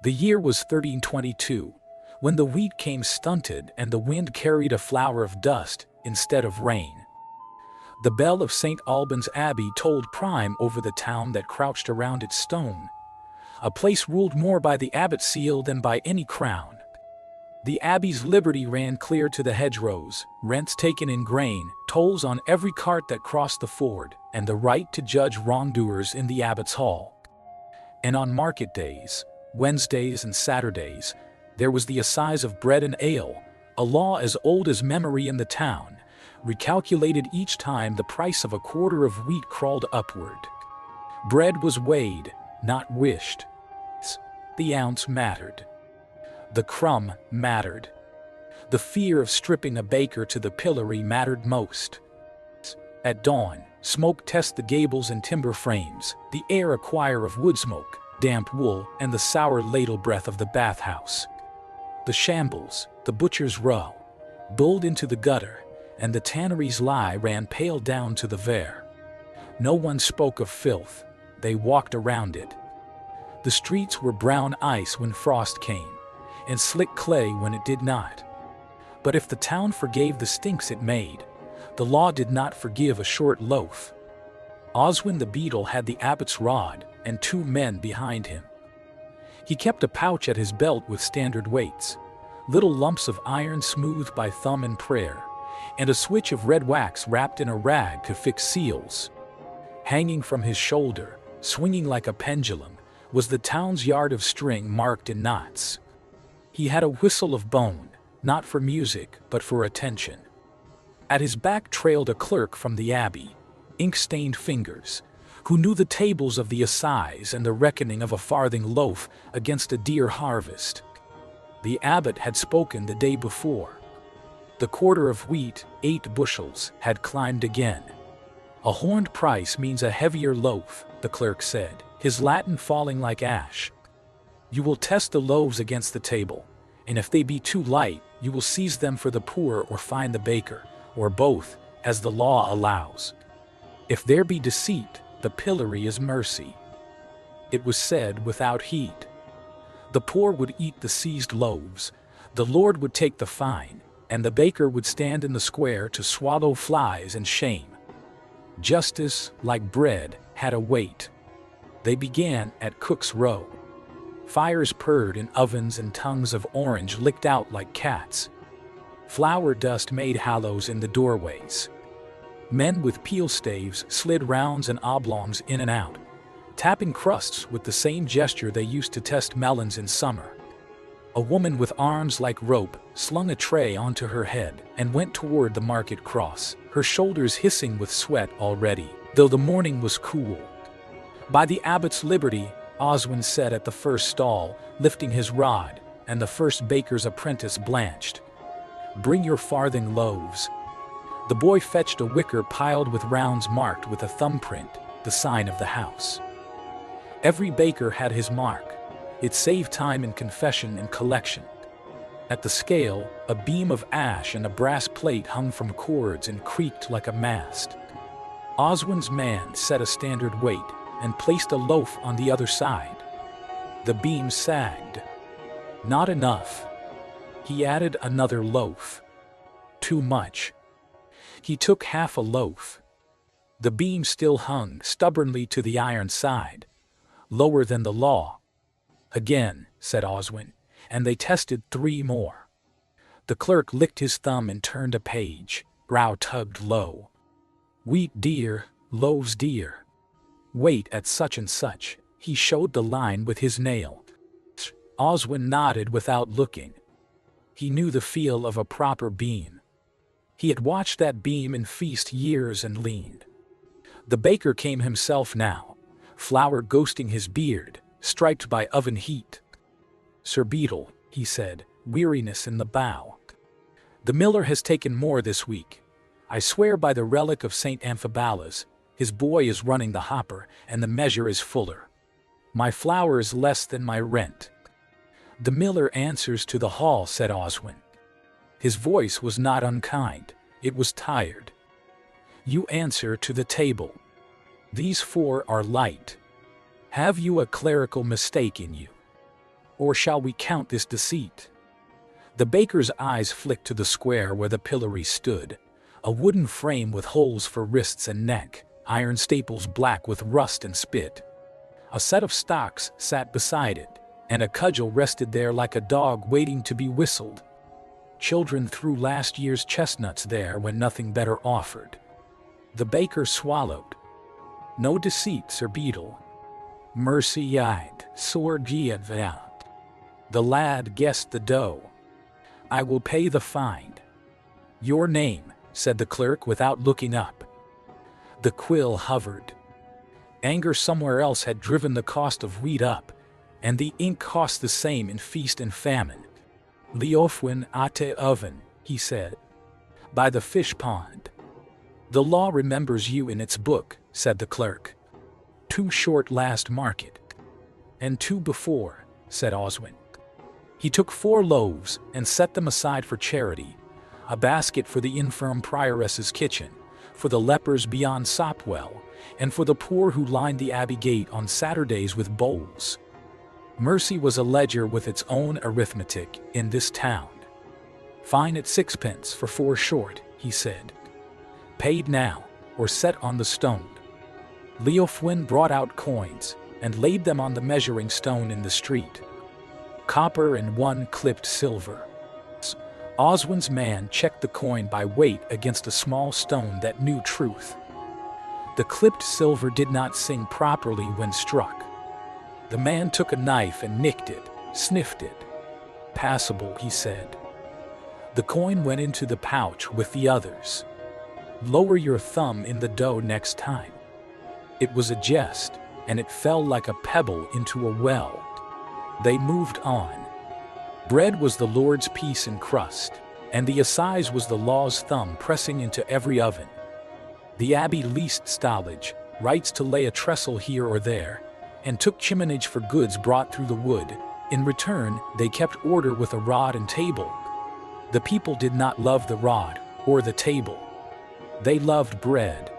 The year was 1322, when the wheat came stunted and the wind carried a flower of dust instead of rain. The bell of St. Albans Abbey tolled prime over the town that crouched around its stone, a place ruled more by the abbot's seal than by any crown. The abbey's liberty ran clear to the hedgerows, rents taken in grain, tolls on every cart that crossed the ford, and the right to judge wrongdoers in the abbot's hall. And on market days, Wednesdays and Saturdays, there was the Assize of Bread and Ale, a law as old as memory in the town, recalculated each time the price of a quarter of wheat crawled upward. Bread was weighed, not wished. The ounce mattered. The crumb mattered. The fear of stripping a baker to the pillory mattered most. At dawn, smoke test the gables and timber frames, the air a choir of wood smoke, damp wool, and the sour ladle breath of the bathhouse. The shambles, the butcher's row, bowled into the gutter, and the tannery's lie ran pale down to the Ver. No one spoke of filth, they walked around it. The streets were brown ice when frost came, and slick clay when it did not. But if the town forgave the stinks it made, the law did not forgive a short loaf. Oswin the beadle had the abbot's rod and 2 men behind him. He kept a pouch at his belt with standard weights, little lumps of iron smoothed by thumb and prayer, and a switch of red wax wrapped in a rag to fix seals. Hanging from his shoulder, swinging like a pendulum, was the town's yard of string marked in knots. He had a whistle of bone, not for music, but for attention. At his back trailed a clerk from the abbey, ink-stained fingers, who knew the tables of the assize and the reckoning of a farthing loaf against a dear harvest. The abbot had spoken the day before. The quarter of wheat, 8 bushels, had climbed again. A horned price means a heavier loaf, the clerk said, his Latin falling like ash. You will test the loaves against the table, and if they be too light, you will seize them for the poor or fine the baker, or both, as the law allows. If there be deceit, the pillory is mercy. It was said without heat. The poor would eat the seized loaves, the Lord would take the fine, and the baker would stand in the square to swallow flies and shame. Justice, like bread, had a weight. They began at Cook's Row. Fires purred in ovens and tongues of orange licked out like cats. Flour dust made hollows in the doorways. Men with peel staves slid rounds and oblongs in and out, tapping crusts with the same gesture they used to test melons in summer. A woman with arms like rope slung a tray onto her head and went toward the market cross, her shoulders hissing with sweat already, though the morning was cool. By the abbot's liberty, Oswin said at the first stall, lifting his rod, and the first baker's apprentice blanched. Bring your farthing loaves. The boy fetched a wicker piled with rounds marked with a thumbprint, the sign of the house. Every baker had his mark. It saved time in confession and collection. At the scale, a beam of ash and a brass plate hung from cords and creaked like a mast. Oswin's man set a standard weight and placed a loaf on the other side. The beam sagged. Not enough. He added another loaf. Too much. He took half a loaf. The beam still hung stubbornly to the iron side, lower than the law. Again, said Oswin, and they tested 3 more. The clerk licked his thumb and turned a page, brow tugged low. Wheat dear, loaves dear. Weight at such and such, he showed the line with his nail. Oswin nodded without looking. He knew the feel of a proper beam. He had watched that beam in feast years and leaned. The baker came himself now, flour ghosting his beard, striped by oven heat. Sir Beadle, he said, weariness in the bow. The miller has taken more this week. I swear by the relic of St. Amphibalas, his boy is running the hopper, and the measure is fuller. My flour is less than my rent. The miller answers to the hall, said Oswin. His voice was not unkind, it was tired. You answer to the table. These 4 are light. Have you a clerical mistake in you? or shall we count this deceit?" The baker's eyes flicked to the square where the pillory stood, a wooden frame with holes for wrists and neck, iron staples black with rust and spit. A set of stocks sat beside it, and a cudgel rested there like a dog waiting to be whistled. Children threw last year's chestnuts there when nothing better offered. The baker swallowed. "No deceit, Sir Beadle." "Mercy-eyed, sword-giat." The lad guessed the dough. "I will pay the fine." "Your name," said the clerk without looking up. The quill hovered. Anger somewhere else had driven the cost of wheat up, and the ink cost the same in feast and famine. "Leofwin ate oven," he said. "By the fish pond." "The law remembers you in its book," said the clerk. "Too short last market." "And two before," said Oswin. He took 4 loaves and set them aside for charity, a basket for the infirm prioress's kitchen, for the lepers beyond Sopwell, and for the poor who lined the abbey gate on Saturdays with bowls. Mercy was a ledger with its own arithmetic in this town. "Fine at 6 for 4 short," he said. "Paid now, or set on the stone." Leofwin brought out coins and laid them on the measuring stone in the street. Copper and 1 clipped silver. Oswin's man checked the coin by weight against a small stone that knew truth. The clipped silver did not sing properly when struck. The man took a knife and nicked it, sniffed it. "Passable," he said. The coin went into the pouch with the others. "Lower your thumb in the dough next time." It was a jest, and it fell like a pebble into a well. They moved on. Bread was the Lord's piece and crust, and the assize was the law's thumb pressing into every oven. The abbey leased stallage, rights to lay a trestle here or there, and took chiminage for goods brought through the wood. In return, they kept order with a rod and table. The people did not love the rod or the table. They loved bread.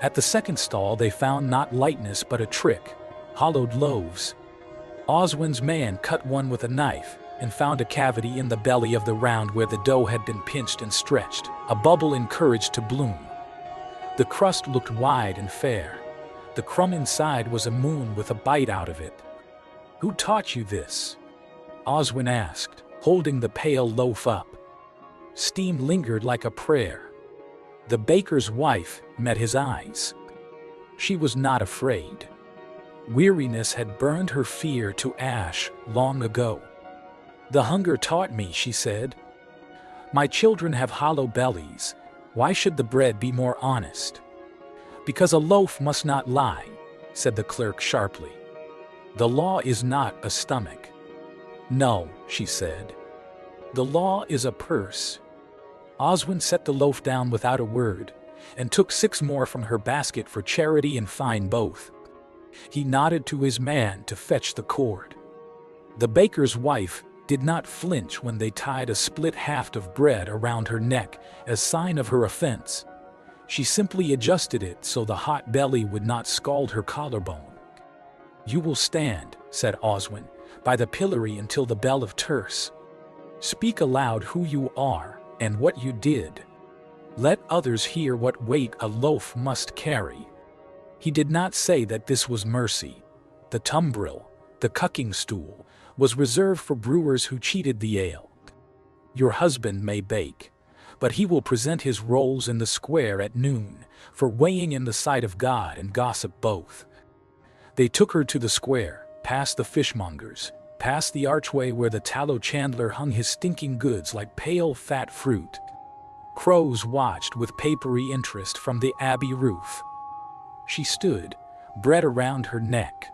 At the second stall they found not lightness but a trick, hollowed loaves. Oswin's man cut one with a knife and found a cavity in the belly of the round where the dough had been pinched and stretched, a bubble encouraged to bloom. The crust looked wide and fair. The crumb inside was a moon with a bite out of it. "Who taught you this?" Oswin asked, holding the pale loaf up. Steam lingered like a prayer. The baker's wife met his eyes. She was not afraid. Weariness had burned her fear to ash long ago. "The hunger taught me," she said. "My children have hollow bellies. Why should the bread be more honest?" "Because a loaf must not lie," said the clerk sharply. "The law is not a stomach." "No," she said. "The law is a purse." Oswin set the loaf down without a word, and took 6 more from her basket for charity and fine both. He nodded to his man to fetch the cord. The baker's wife did not flinch when they tied a split haft of bread around her neck as sign of her offense. She simply adjusted it so the hot belly would not scald her collarbone. "You will stand," said Oswin, "by the pillory until the bell of terce. Speak aloud who you are and what you did. Let others hear what weight a loaf must carry." He did not say that this was mercy. The tumbril, the cucking stool, was reserved for brewers who cheated the ale. "Your husband may bake, but he will present his rolls in the square at noon, for weighing in the sight of God and gossip both." They took her to the square, past the fishmongers, past the archway where the tallow chandler hung his stinking goods like pale fat fruit. Crows watched with papery interest from the abbey roof. She stood, bread around her neck.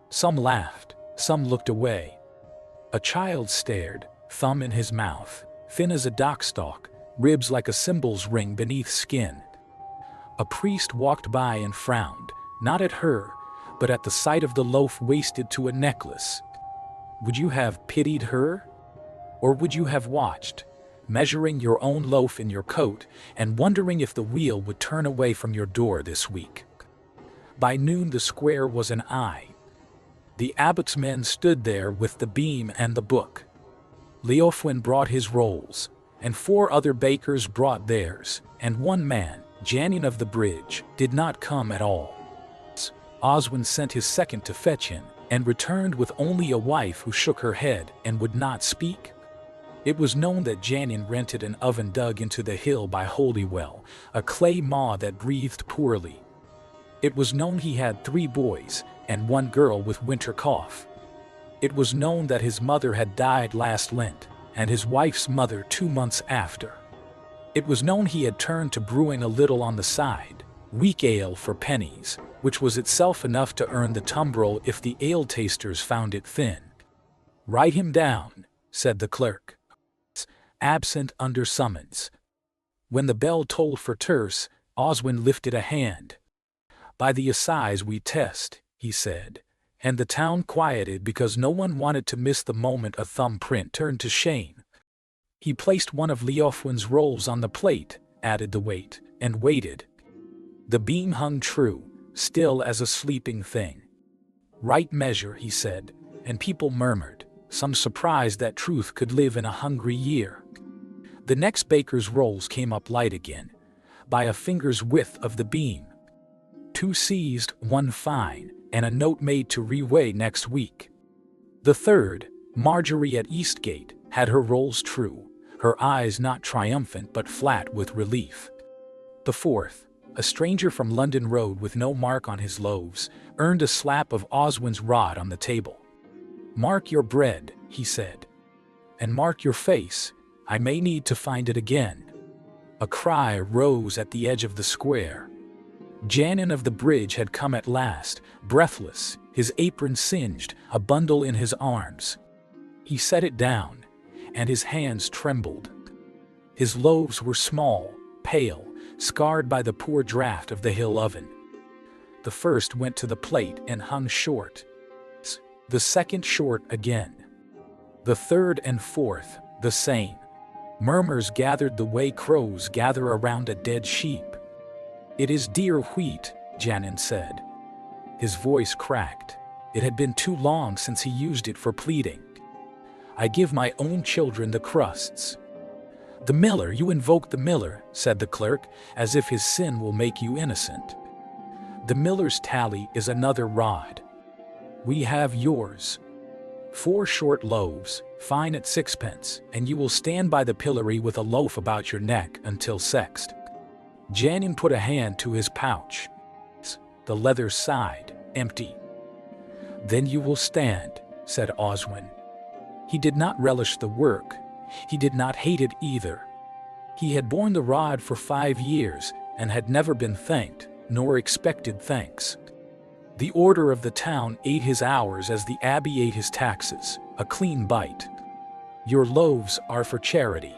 Some laughed, some looked away. A child stared, thumb in his mouth, thin as a dockstalk, ribs like a cymbal's ring beneath skin. A priest walked by and frowned, not at her, but at the sight of the loaf wasted to a necklace. Would you have pitied her? Or would you have watched, measuring your own loaf in your coat and wondering if the wheel would turn away from your door this week? By noon the square was an eye. The abbot's men stood there with the beam and the book. Leofwin brought his rolls, and 4 other bakers brought theirs, and one man, Janin of the bridge, did not come at all. Oswin sent his second to fetch him, and returned with only a wife who shook her head and would not speak. It was known that Janin rented an oven dug into the hill by Holywell, a clay maw that breathed poorly. It was known he had 3 boys, and 1 girl with winter cough. It was known that his mother had died last Lent, and his wife's mother 2 months after. It was known he had turned to brewing a little on the side, weak ale for pennies, which was itself enough to earn the tumbrel if the ale tasters found it thin. "Write him down," said the clerk. "Absent under summons." When the bell tolled for terce, Oswin lifted a hand. "By the assize we test," he said, and the town quieted because no one wanted to miss the moment a thumbprint turned to shame. He placed one of Leofwin's rolls on the plate, added the weight, and waited. The beam hung true, still as a sleeping thing. "Right measure," he said, and people murmured, some surprised that truth could live in a hungry year. The next baker's rolls came up light again, by a finger's width of the beam. 2 seized, 1 fine, and a note made to reweigh next week. The third, Marjorie at Eastgate, had her rolls true, her eyes not triumphant but flat with relief. The fourth, a stranger from London Road with no mark on his loaves, earned a slap of Oswin's rod on the table. "Mark your bread," he said. "And mark your face, I may need to find it again." A cry rose at the edge of the square. Janin of the bridge had come at last, breathless, his apron singed, a bundle in his arms. He set it down, and his hands trembled. His loaves were small, pale, scarred by the poor draught of the hill oven. The first went to the plate and hung short. The second short again. The third and fourth, the same. Murmurs gathered the way crows gather around a dead sheep. "It is dear wheat," Janin said. His voice cracked. It had been too long since he used it for pleading. "I give my own children the crusts." "The miller, you invoke the miller," said the clerk, "as if his sin will make you innocent. The miller's tally is another rod. We have yours. 4 short loaves, fine at 6pence, and you will stand by the pillory with a loaf about your neck until sext." Janin put a hand to his pouch. The leather side, empty. "Then you will stand," said Oswin. He did not relish the work. He did not hate it either. He had borne the rod for 5 years and had never been thanked, nor expected thanks. The order of the town ate his hours as the abbey ate his taxes, a clean bite. "Your loaves are for charity.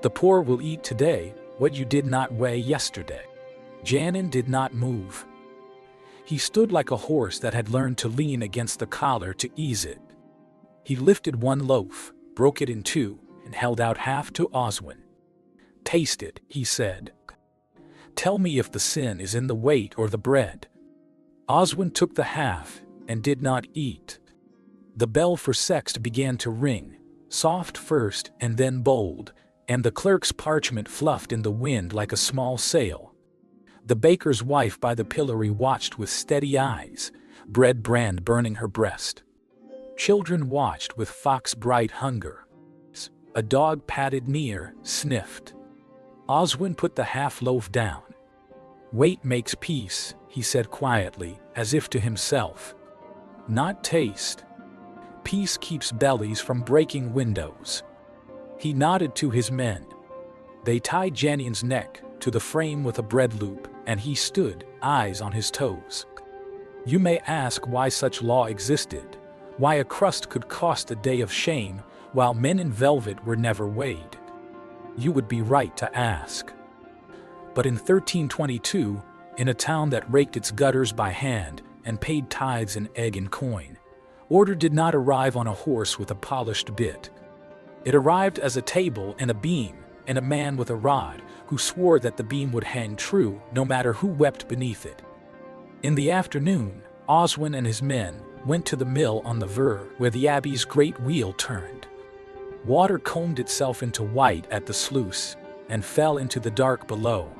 The poor will eat today what you did not weigh yesterday." Janin did not move. He stood like a horse that had learned to lean against the collar to ease it. He lifted 1 loaf, broke it in 2, and held out half to Oswin. "Taste it," he said. "Tell me if the sin is in the weight or the bread." Oswin took the half, and did not eat. The bell for sext began to ring, soft first and then bold, and the clerk's parchment fluffed in the wind like a small sail. The baker's wife by the pillory watched with steady eyes, bread brand burning her breast. Children watched with fox-bright hunger. A dog padded near, sniffed. Oswin put the half-loaf down. "Weight makes peace," he said quietly, as if to himself. "Not taste. Peace keeps bellies from breaking windows." He nodded to his men. They tied Janin's neck to the frame with a bread loop, and he stood, eyes on his toes. You may ask why such law existed, why a crust could cost a day of shame, while men in velvet were never weighed. You would be right to ask. But in 1322, in a town that raked its gutters by hand and paid tithes in egg and coin, order did not arrive on a horse with a polished bit. It arrived as a table and a beam, and a man with a rod, who swore that the beam would hang true no matter who wept beneath it. In the afternoon, Oswin and his men, went to the mill on the Ver where the abbey's great wheel turned. Water combed itself into white at the sluice and fell into the dark below.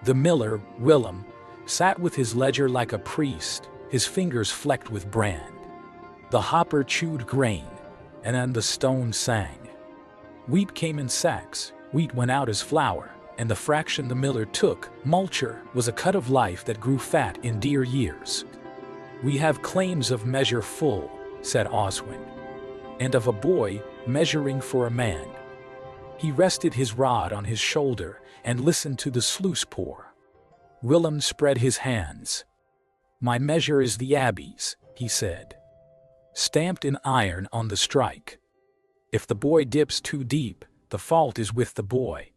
The miller, Willem, sat with his ledger like a priest, his fingers flecked with brand. The hopper chewed grain, and on the stone sang. Wheat came in sacks, wheat went out as flour, and the fraction the miller took, multure, was a cut of life that grew fat in dear years. "We have claims of measure full," said Oswin, "and of a boy measuring for a man." He rested his rod on his shoulder and listened to the sluice pour. Willem spread his hands. "My measure is the abbey's," he said, "stamped in iron on the strike. If the boy dips too deep, the fault is with the boy."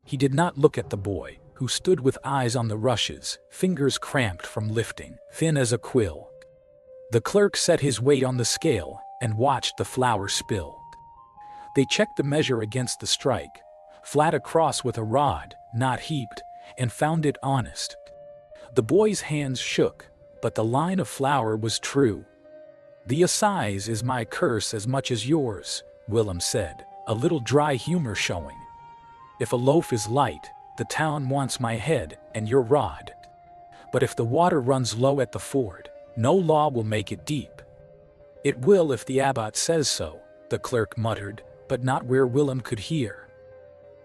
He did not look at the boy, who stood with eyes on the rushes, fingers cramped from lifting, thin as a quill. The clerk set his weight on the scale and watched the flour spill. They checked the measure against the strike, flat across with a rod, not heaped, and found it honest. The boy's hands shook, but the line of flour was true. "The assize is my curse as much as yours," Willem said, a little dry humor showing. "If a loaf is light, the town wants my head and your rod. But if the water runs low at the ford, no law will make it deep." "It will if the abbot says so," the clerk muttered, but not where Willem could hear.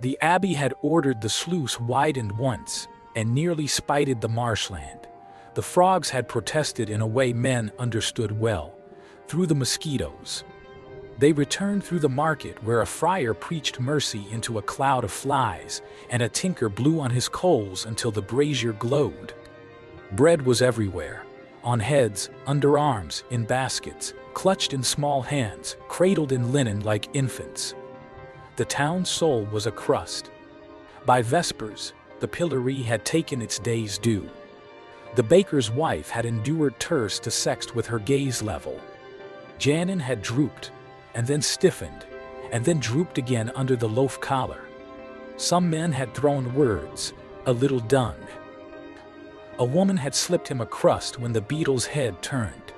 The abbey had ordered the sluice widened once, and nearly spited the marshland. The frogs had protested in a way men understood well, through the mosquitoes. They returned through the market where a friar preached mercy into a cloud of flies, and a tinker blew on his coals until the brazier glowed. Bread was everywhere, on heads, under arms, in baskets, clutched in small hands, cradled in linen like infants. The town's soul was a crust. By vespers, the pillory had taken its day's due. The baker's wife had endured terse to sext with her gaze level. Janin had drooped, and then stiffened, and then drooped again under the loaf collar. Some men had thrown words, a little dung. A woman had slipped him a crust when the beadle's head turned.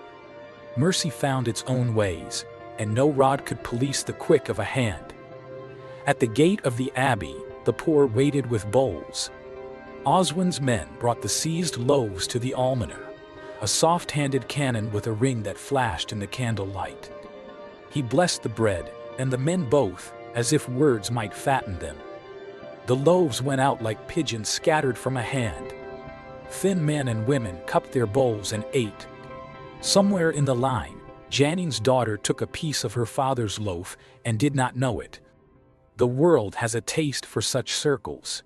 Mercy found its own ways, and no rod could police the quick of a hand. At the gate of the abbey, the poor waited with bowls. Oswin's men brought the seized loaves to the almoner, a soft-handed cannon with a ring that flashed in the candlelight. He blessed the bread, and the men both, as if words might fatten them. The loaves went out like pigeons scattered from a hand. Thin men and women cupped their bowls and ate. Somewhere in the line, Janin's daughter took a piece of her father's loaf and did not know it. The world has a taste for such circles.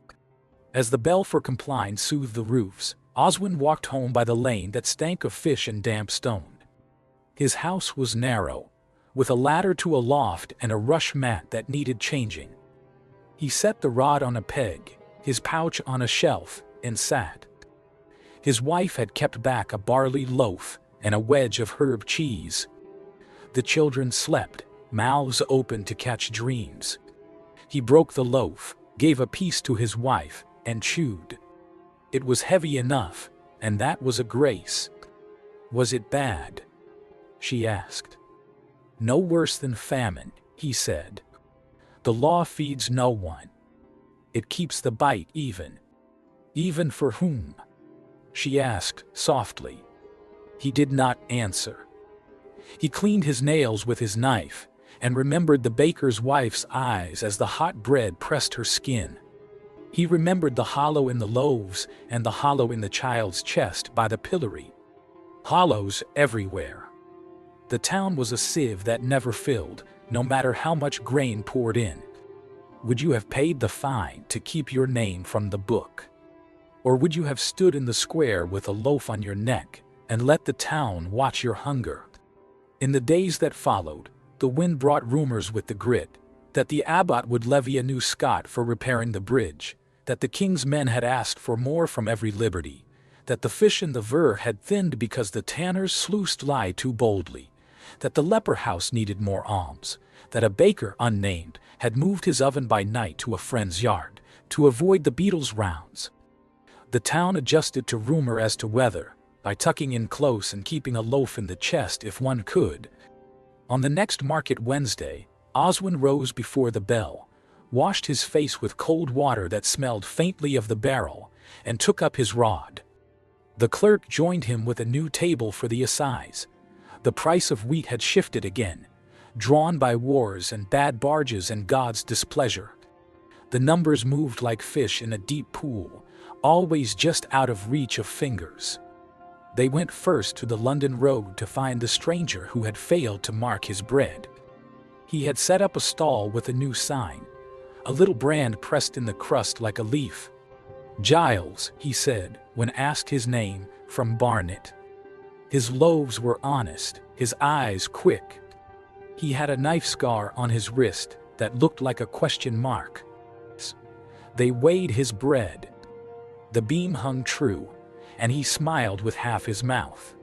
As the bell for Compline soothed the roofs, Oswin walked home by the lane that stank of fish and damp stone. His house was narrow, with a ladder to a loft and a rush mat that needed changing. He set the rod on a peg, his pouch on a shelf, and sat. His wife had kept back a barley loaf and a wedge of herb cheese. The children slept, mouths open to catch dreams. He broke the loaf, gave a piece to his wife, and chewed. It was heavy enough, and that was a grace. "Was it bad?" she asked. "No worse than famine," he said. "The law feeds no one. It keeps the bite even." "Even for whom?" she asked softly. He did not answer. He cleaned his nails with his knife and remembered the baker's wife's eyes as the hot bread pressed her skin. He remembered the hollow in the loaves and the hollow in the child's chest by the pillory. Hollows everywhere. The town was a sieve that never filled, no matter how much grain poured in. Would you have paid the fine to keep your name from the book? Or would you have stood in the square with a loaf on your neck and let the town watch your hunger? In the days that followed, the wind brought rumors with the grit, that the abbot would levy a new scot for repairing the bridge, that the king's men had asked for more from every liberty, that the fish in the Ver had thinned because the tanners sluiced lie too boldly, that the leper house needed more alms, that a baker unnamed had moved his oven by night to a friend's yard to avoid the beadle's rounds. The town adjusted to rumor as to weather, by tucking in close and keeping a loaf in the chest if one could. On the next market Wednesday, Oswin rose before the bell, washed his face with cold water that smelled faintly of the barrel, and took up his rod. The clerk joined him with a new table for the assize. The price of wheat had shifted again, drawn by wars and bad barges and God's displeasure. The numbers moved like fish in a deep pool, always just out of reach of fingers. They went first to the London road to find the stranger who had failed to mark his bread. He had set up a stall with a new sign, a little brand pressed in the crust like a leaf. Giles, he said, when asked his name, from Barnet. His loaves were honest, his eyes quick. He had a knife scar on his wrist that looked like a question mark. They weighed his bread. The beam hung true, and he smiled with half his mouth.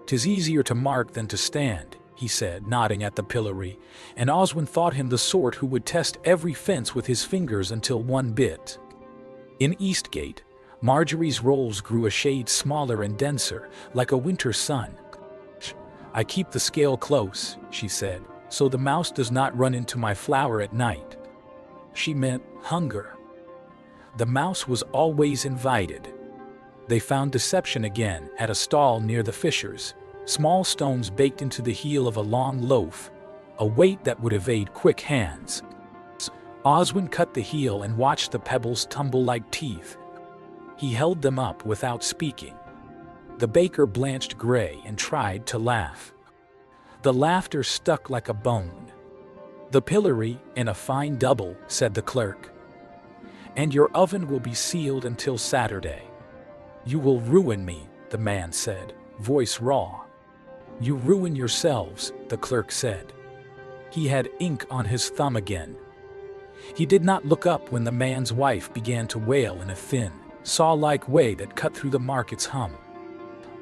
"'Tis easier to mark than to stand," he said, nodding at the pillory, and Oswin thought him the sort who would test every fence with his fingers until one bit. In Eastgate, Marjorie's rolls grew a shade smaller and denser, like a winter sun. "I keep the scale close," she said, "so the mouse does not run into my flour at night." She meant hunger. The mouse was always invited. They found deception again at a stall near the fishers, small stones baked into the heel of a long loaf, a weight that would evade quick hands. Oswin cut the heel and watched the pebbles tumble like teeth. He held them up without speaking. The baker blanched gray and tried to laugh. The laughter stuck like a bone. "The pillory in a fine double," said the clerk. "And your oven will be sealed until Saturday." "You will ruin me," the man said, voice raw. "You ruin yourselves," the clerk said. He had ink on his thumb again. He did not look up when the man's wife began to wail in a thin, saw-like way that cut through the market's hum.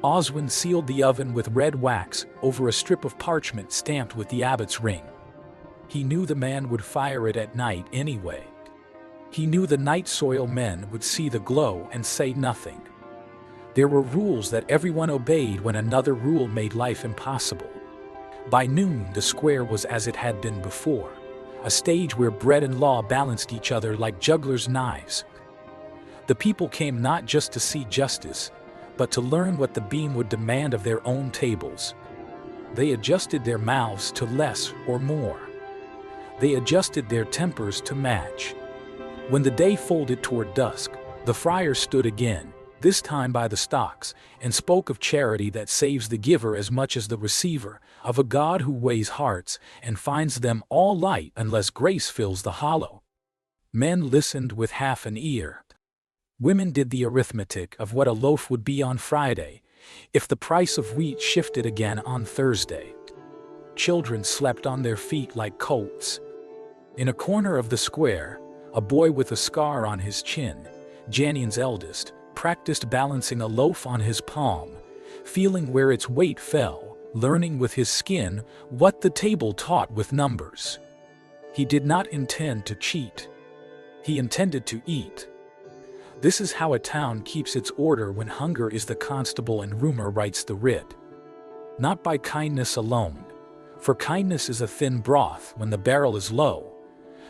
Oswin sealed the oven with red wax over a strip of parchment stamped with the abbot's ring. He knew the man would fire it at night anyway. He knew the night soil men would see the glow and say nothing. There were rules that everyone obeyed when another rule made life impossible. By noon the square was as it had been before, a stage where bread and law balanced each other like jugglers' knives. The people came not just to see justice, but to learn what the beam would demand of their own tables. They adjusted their mouths to less or more. They adjusted their tempers to match. When the day folded toward dusk, the friar stood again, this time by the stocks, and spoke of charity that saves the giver as much as the receiver, of a God who weighs hearts and finds them all light unless grace fills the hollow. Men listened with half an ear. Women did the arithmetic of what a loaf would be on Friday, if the price of wheat shifted again on Thursday. Children slept on their feet like colts. In a corner of the square, a boy with a scar on his chin, Janion's eldest, practiced balancing a loaf on his palm, feeling where its weight fell, learning with his skin what the table taught with numbers. He did not intend to cheat. He intended to eat. This is how a town keeps its order when hunger is the constable and rumor writes the writ. Not by kindness alone, for kindness is a thin broth when the barrel is low.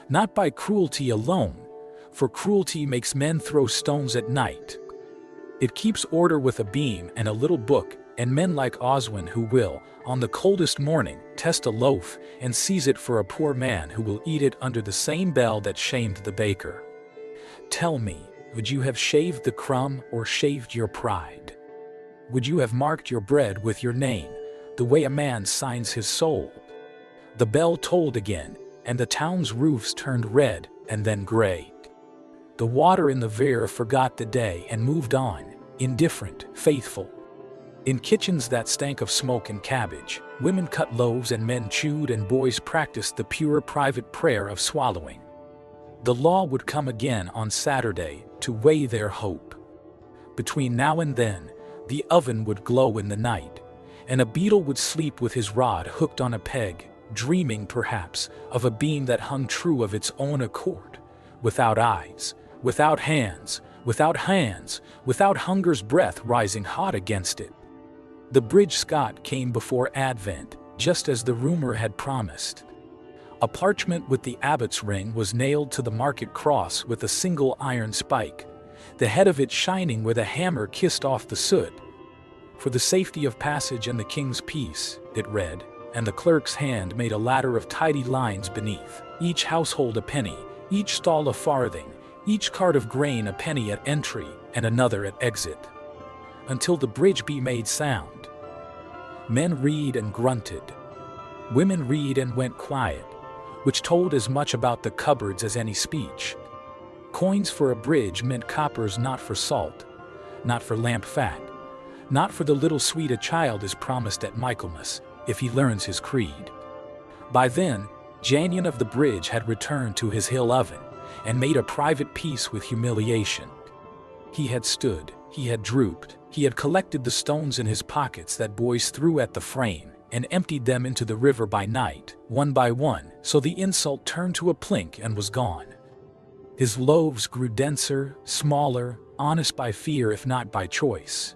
Not by cruelty alone, for cruelty makes men throw stones at night. It keeps order with a beam and a little book, and men like Oswin who will, on the coldest morning, test a loaf and seize it for a poor man who will eat it under the same bell that shamed the baker. Tell me, would you have shaved the crumb or shaved your pride? Would you have marked your bread with your name, the way a man signs his soul? The bell tolled again, and the town's roofs turned red and then gray. The water in the Vere forgot the day and moved on, indifferent, faithful. In kitchens that stank of smoke and cabbage, women cut loaves and men chewed and boys practiced the pure private prayer of swallowing. The law would come again on Saturday to weigh their hope. Between now and then, the oven would glow in the night, and a beadle would sleep with his rod hooked on a peg, dreaming, perhaps, of a beam that hung true of its own accord, without eyes, without hands, without hunger's breath rising hot against it. The bridge Scot came before Advent, just as the rumor had promised. A parchment with the abbot's ring was nailed to the market cross with a single iron spike, the head of it shining where the hammer kissed off the soot. For the safety of passage and the king's peace, it read, and the clerk's hand made a ladder of tidy lines beneath, each household a penny, each stall a farthing, each cart of grain a penny at entry and another at exit, until the bridge be made sound. Men read and grunted. Women read and went quiet, which told as much about the cupboards as any speech. Coins for a bridge meant coppers not for salt, not for lamp fat, not for the little sweet a child is promised at Michaelmas, if he learns his creed. By then, Janion of the bridge had returned to his hill oven, and made a private peace with humiliation. He had stood, he had drooped, he had collected the stones in his pockets that boys threw at the frame, and emptied them into the river by night, one by one, so the insult turned to a plink and was gone. His loaves grew denser, smaller, honest by fear if not by choice.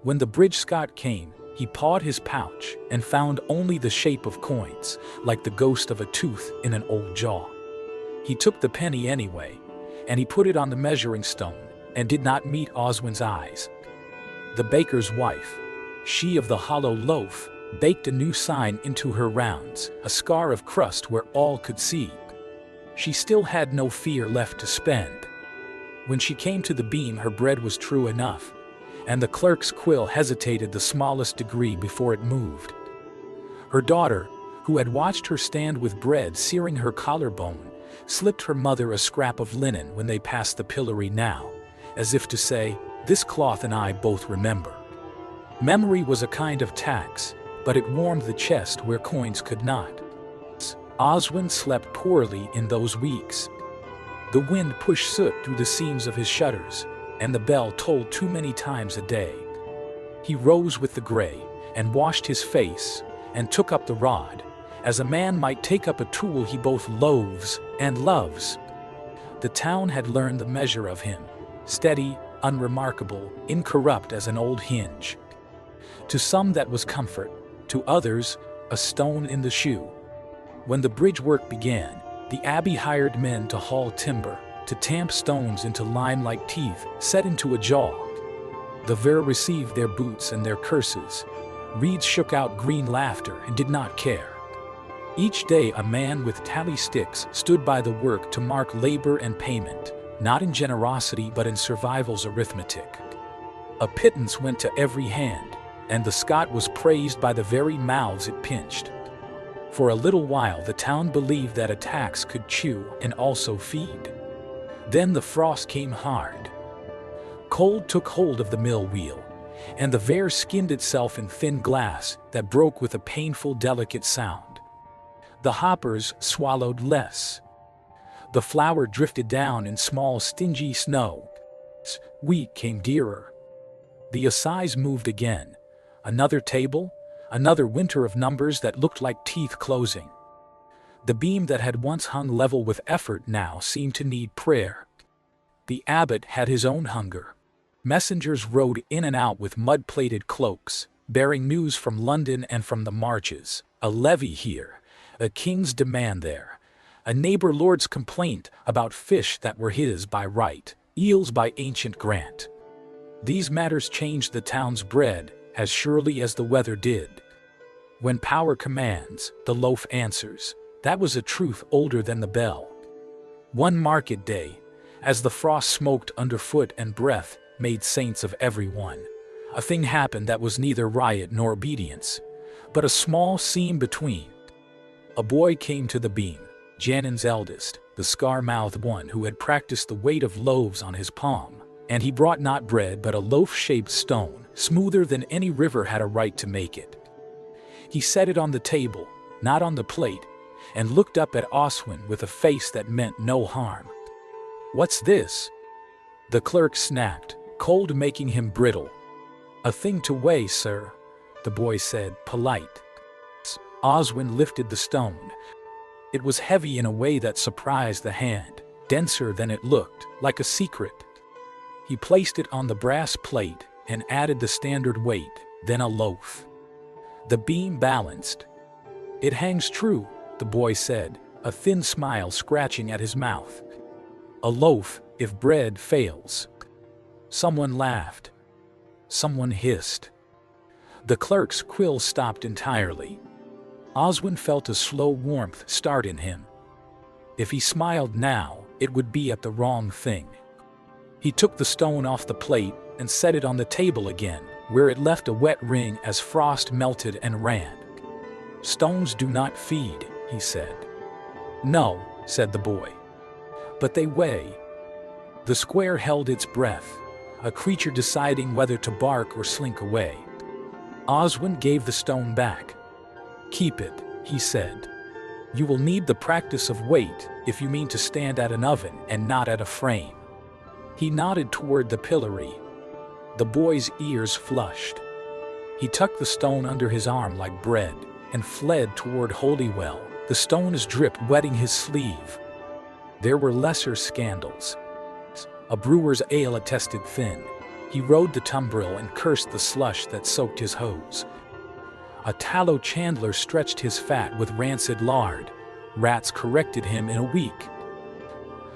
When the bridge Scot came, he pawed his pouch and found only the shape of coins, like the ghost of a tooth in an old jaw. He took the penny anyway, and he put it on the measuring stone, and did not meet Oswin's eyes. The baker's wife, she of the hollow loaf, baked a new sign into her rounds, a scar of crust where all could see. She still had no fear left to spend. When she came to the beam, her bread was true enough, and the clerk's quill hesitated the smallest degree before it moved. Her daughter, who had watched her stand with bread searing her collarbone, slipped her mother a scrap of linen when they passed the pillory now, as if to say, "This cloth and I both remember." Memory was a kind of tax, but it warmed the chest where coins could not. Oswin slept poorly in those weeks. The wind pushed soot through the seams of his shutters, and the bell tolled too many times a day. He rose with the gray, and washed his face, and took up the rod, as a man might take up a tool he both loathes and loves. The town had learned the measure of him, steady, unremarkable, incorrupt as an old hinge. To some that was comfort, to others, a stone in the shoe. When the bridge work began, the abbey hired men to haul timber, to tamp stones into lime like teeth set into a jaw. The ver received their boots and their curses. Reeds shook out green laughter and did not care. Each day a man with tally sticks stood by the work to mark labor and payment, not in generosity but in survival's arithmetic. A pittance went to every hand, and the Scot was praised by the very mouths it pinched. For a little while the town believed that a tax could chew and also feed. Then the frost came hard. Cold took hold of the mill wheel, and the ver skinned itself in thin glass that broke with a painful, delicate sound. The hoppers swallowed less. The flour drifted down in small, stingy snow. Wheat came dearer. The assize moved again. Another table, another winter of numbers that looked like teeth closing. The beam that had once hung level with effort now seemed to need prayer. The abbot had his own hunger. Messengers rode in and out with mud-plated cloaks, bearing news from London and from the marches. A levy here, a king's demand there, a neighbor lord's complaint about fish that were his by right, eels by ancient grant. These matters changed the town's bread as surely as the weather did. When power commands, the loaf answers. That was a truth older than the bell. One market day, as the frost smoked underfoot and breath made saints of everyone, a thing happened that was neither riot nor obedience, but a small seam between. A boy came to the beam, Janon's eldest, the scar-mouthed one who had practiced the weight of loaves on his palm, and he brought not bread but a loaf-shaped stone, smoother than any river had a right to make it. He set it on the table, not on the plate, and looked up at Oswin with a face that meant no harm. "What's this?" The clerk snapped, cold making him brittle. "A thing to weigh, sir," the boy said, polite. Oswin lifted the stone. It was heavy in a way that surprised the hand, denser than it looked, like a secret. He placed it on the brass plate and added the standard weight, then a loaf. The beam balanced. "It hangs true," the boy said, a thin smile scratching at his mouth. "A loaf, if bread fails." Someone laughed. Someone hissed. The clerk's quill stopped entirely. Oswin felt a slow warmth start in him. If he smiled now, it would be at the wrong thing. He took the stone off the plate and set it on the table again, where it left a wet ring as frost melted and ran. "Stones do not feed," he said. "No," said the boy. "But they weigh." The square held its breath, a creature deciding whether to bark or slink away. Oswin gave the stone back. "Keep it," he said. "You will need the practice of weight if you mean to stand at an oven and not at a frame." He nodded toward the pillory. The boy's ears flushed. He tucked the stone under his arm like bread and fled toward Holywell, the stone's drip wetting his sleeve. There were lesser scandals. A brewer's ale attested thin. He rode the tumbril and cursed the slush that soaked his hose. A tallow chandler stretched his fat with rancid lard. Rats corrected him in a week.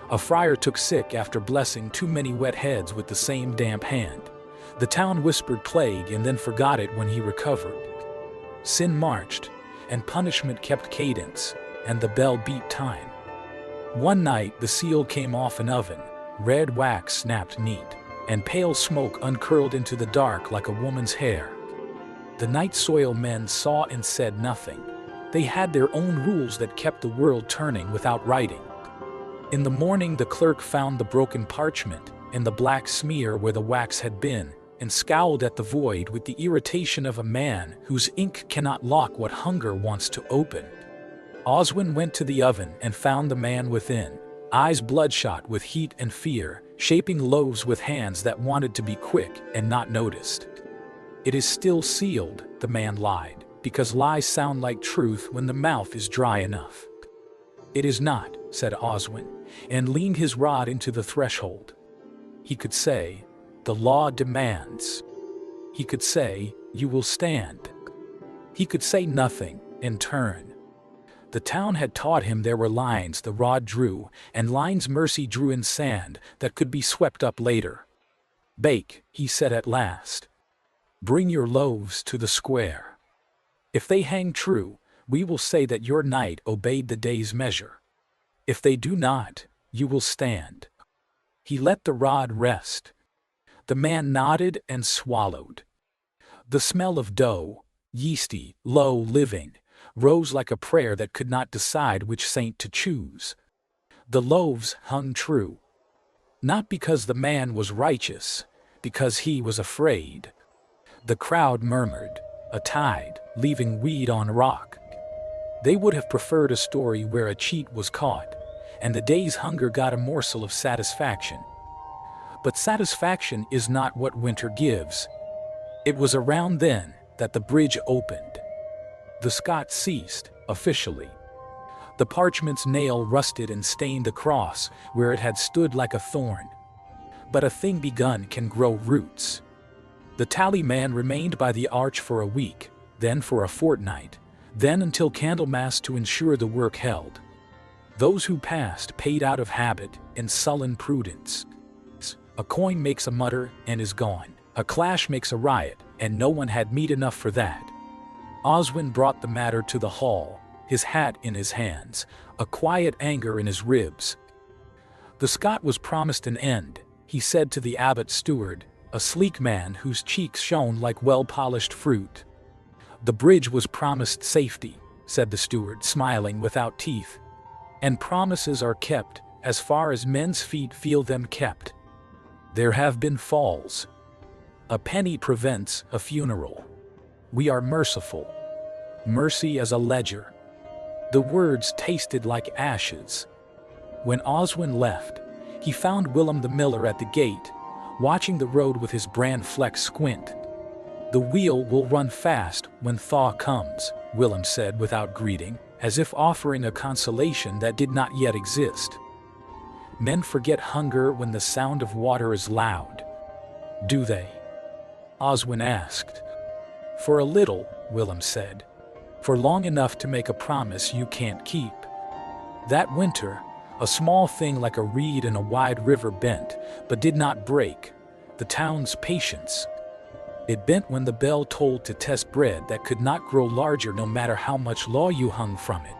A friar took sick after blessing too many wet heads with the same damp hand. The town whispered plague and then forgot it when he recovered. Sin marched, and punishment kept cadence, and the bell beat time. One night the seal came off an oven, red wax snapped neat, and pale smoke uncurled into the dark like a woman's hair. The night soil men saw and said nothing. They had their own rules that kept the world turning without writing. In the morning the clerk found the broken parchment and the black smear where the wax had been, and scowled at the void with the irritation of a man whose ink cannot lock what hunger wants to open. Oswin went to the oven and found the man within, eyes bloodshot with heat and fear, shaping loaves with hands that wanted to be quick and not noticed. "It is still sealed," the man lied, because lies sound like truth when the mouth is dry enough. "It is not," said Oswin, and leaned his rod into the threshold. He could say, "The law demands." He could say, "You will stand." He could say nothing and turn. The town had taught him there were lines the rod drew, and lines mercy drew in sand that could be swept up later. "Bake," he said at last. "Bring your loaves to the square. If they hang true, we will say that your night obeyed the day's measure. If they do not, you will stand." He let the rod rest. The man nodded and swallowed. The smell of dough, yeasty, low living, rose like a prayer that could not decide which saint to choose. The loaves hung true. Not because the man was righteous, because he was afraid. The crowd murmured, a tide, leaving weed on rock. They would have preferred a story where a cheat was caught, and the day's hunger got a morsel of satisfaction. But satisfaction is not what winter gives. It was around then that the bridge opened. The Scot ceased, officially. The parchment's nail rusted and stained the cross where it had stood like a thorn. But a thing begun can grow roots. The tallyman remained by the arch for a week, then for a fortnight, then until Candlemas to ensure the work held. Those who passed paid out of habit in sullen prudence. A coin makes a mutter and is gone. A clash makes a riot, and no one had meat enough for that. Oswin brought the matter to the hall, his hat in his hands, a quiet anger in his ribs. The Scot was promised an end, he said to the abbot's steward, a sleek man whose cheeks shone like well-polished fruit. The bridge was promised safety, said the steward, smiling without teeth. And promises are kept, as far as men's feet feel them kept. There have been falls. A penny prevents a funeral. We are merciful. Mercy as a ledger. The words tasted like ashes. When Oswin left, he found Willem the miller at the gate, watching the road with his bran-flecked squint. "The wheel will run fast when thaw comes," Willem said without greeting, as if offering a consolation that did not yet exist. "Men forget hunger when the sound of water is loud." "Do they?" Oswin asked. "For a little," Willem said. "For long enough to make a promise you can't keep." That winter, a small thing like a reed in a wide river bent, but did not break, the town's patience. It bent when the bell tolled to test bread that could not grow larger no matter how much law you hung from it.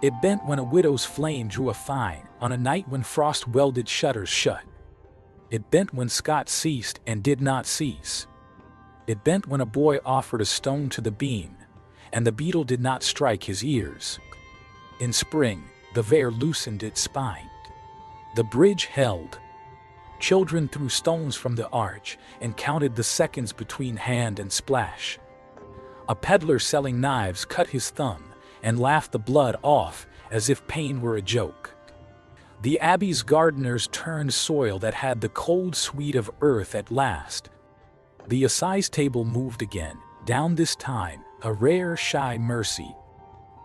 It bent when a widow's flame drew a fine on a night when frost welded shutters shut. It bent when Scott ceased and did not cease. It bent when a boy offered a stone to the beam, and the beetle did not strike his ears. In spring, the veer loosened its spine. The bridge held. Children threw stones from the arch and counted the seconds between hand and splash. A peddler selling knives cut his thumb and laughed the blood off as if pain were a joke. The abbey's gardeners turned soil that had the cold sweet of earth at last. The assize table moved again, down this time, a rare shy mercy.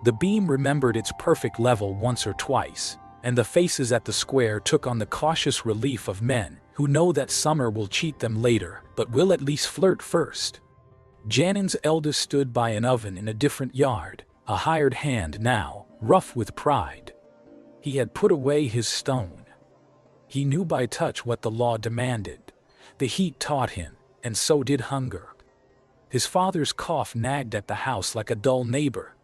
The beam remembered its perfect level once or twice, and the faces at the square took on the cautious relief of men who know that summer will cheat them later, but will at least flirt first. Janin's eldest stood by an oven in a different yard, a hired hand now, rough with pride. He had put away his stone. He knew by touch what the law demanded. The heat taught him, and so did hunger. His father's cough nagged at the house like a dull neighbor,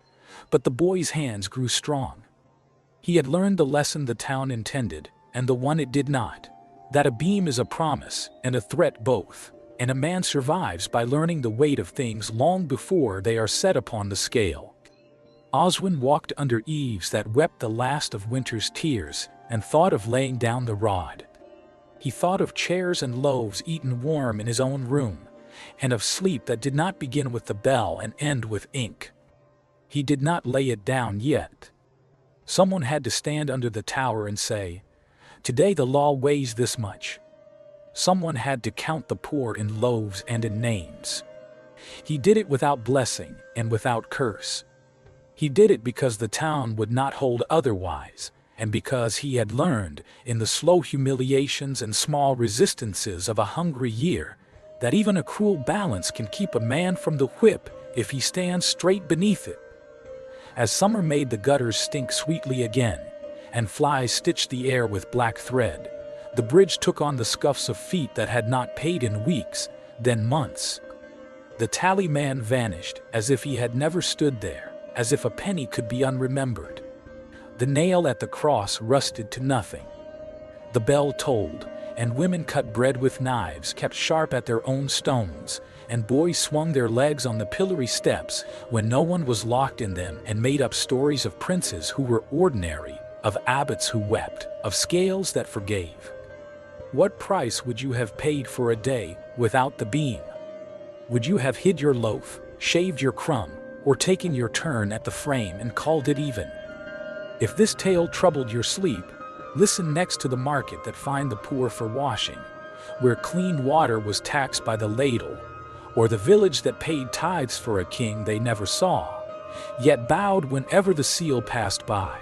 but the boy's hands grew strong. He had learned the lesson the town intended, and the one it did not, that a beam is a promise and a threat both, and a man survives by learning the weight of things long before they are set upon the scale. Oswin walked under eaves that wept the last of winter's tears and thought of laying down the rod. He thought of chairs and loaves eaten warm in his own room, and of sleep that did not begin with the bell and end with ink. He did not lay it down yet. Someone had to stand under the tower and say, "Today the law weighs this much." Someone had to count the poor in loaves and in names. He did it without blessing and without curse. He did it because the town would not hold otherwise, and because he had learned, in the slow humiliations and small resistances of a hungry year, that even a cruel balance can keep a man from the whip if he stands straight beneath it. As summer made the gutters stink sweetly again, and flies stitched the air with black thread, the bridge took on the scuffs of feet that had not paid in weeks, then months. The tally man vanished as if he had never stood there, as if a penny could be unremembered. The nail at the cross rusted to nothing. The bell tolled, and women cut bread with knives kept sharp at their own stones, and boys swung their legs on the pillory steps when no one was locked in them and made up stories of princes who were ordinary, of abbots who wept, of scales that forgave. What price would you have paid for a day without the beam? Would you have hid your loaf, shaved your crumb, or taken your turn at the frame and called it even? If this tale troubled your sleep, listen next to the market that fined the poor for washing, where clean water was taxed by the ladle, or the village that paid tithes for a king they never saw, yet bowed whenever the seal passed by.